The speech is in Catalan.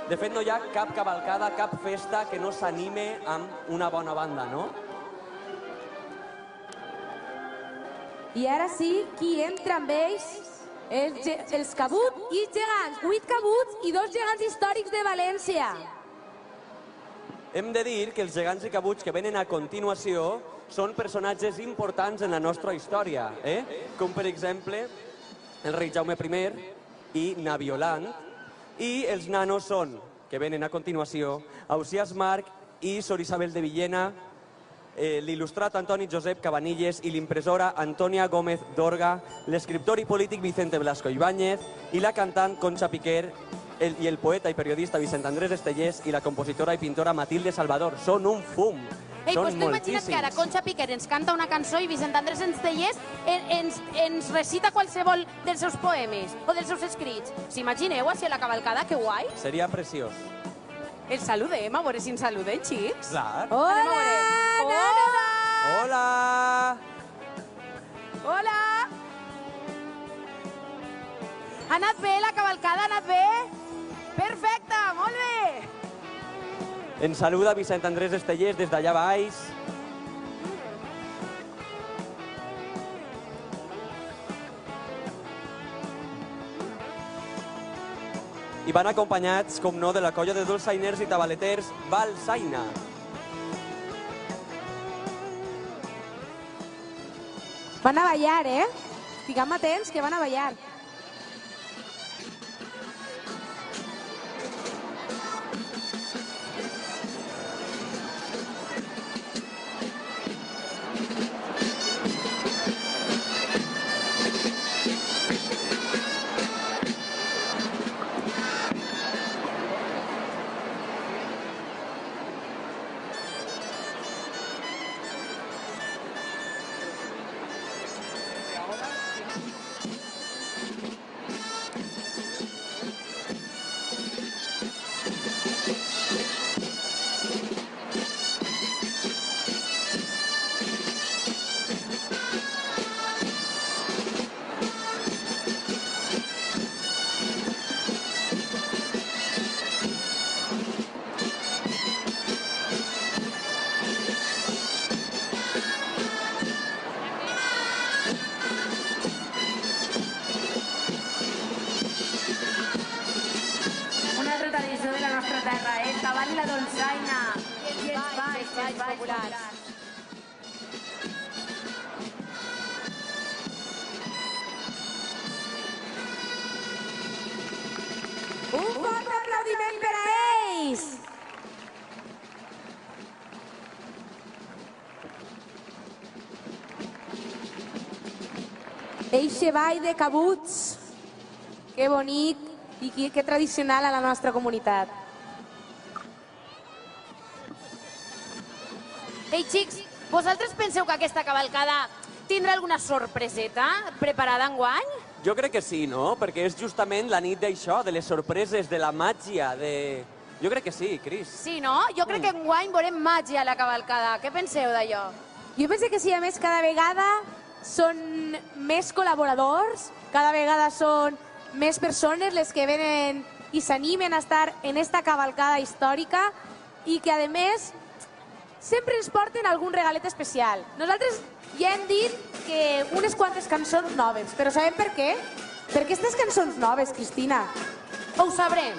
De fet, no hi ha cap cavalcada, cap festa que no s'anime amb una bona banda, no? I ara sí, qui entra amb ells? Els cabuts i gegants. 8 cabuts i 2 gegants històrics de València. Hem de dir que els gegants i cabuts que venen a continuació són personatges importants en la nostra història, com per exemple el rei Jaume I i Naviolant, i els nanos són, que venen a continuació, Ausiàs Marc i Sor Isabel de Villena, l'il·lustrat Antoni Josep Cabanilles i l'impressora Antònia Gómez d'Orga, l'escriptor i polític Vicente Blasco Ibáñez i la cantant Concha Piquer i el poeta i periodista Vicent Andrés Estellés i la compositora i pintora Matilde Salvador. Són un fum. Ei, Són doncs tu imagina't moltíssims. que ara Concha Piquer ens canta una cançó i Vicent Andrés Estellés ens recita qualsevol dels seus poemes o dels seus escrits. S'imagineu així a la cavalcada? Que guai. Seria preciós. Els saludem, a veure si ens saluden, xics. Clar. Hola, nanos! Hola! Hola! Ha anat bé la cavalcada? Ha anat bé? Perfecte, molt bé! Ens saluda Vicent Andrés Estellés des d'allà baix. I van acompanyats, com no, de la colla de dolçainers i tabaleters Valsaina. Van a ballar, Estiguem atents que van a ballar. Tradició de la nostra terra, el cavall i la dolçaina. I els balls populars. Un fort aplaudiment per a ells! Eixe ball de cabuts, que bonic i que tradicional a la nostra comunitat. Ei, xics, vosaltres penseu que aquesta cavalcada tindrà alguna sorpreseta preparada enguany? Jo crec que sí, no? Perquè és justament la nit d'això, de les sorpreses, de la màgia, de... Jo crec que sí, Cris. Sí, no? Jo crec que enguany veurem màgia a la cavalcada. Què penseu d'allò? Jo penso que sí, a més, cada vegada són més col·laboradors, cada vegada són més persones les que venen i s'animen a estar en esta cavalcada històrica i que, a més, sempre ens porten algun regalet especial. Nosaltres ja hem dit que unes quantes cançons noves, però sabem per què? Per què aquestes cançons noves, Cristina? Ho sabrem.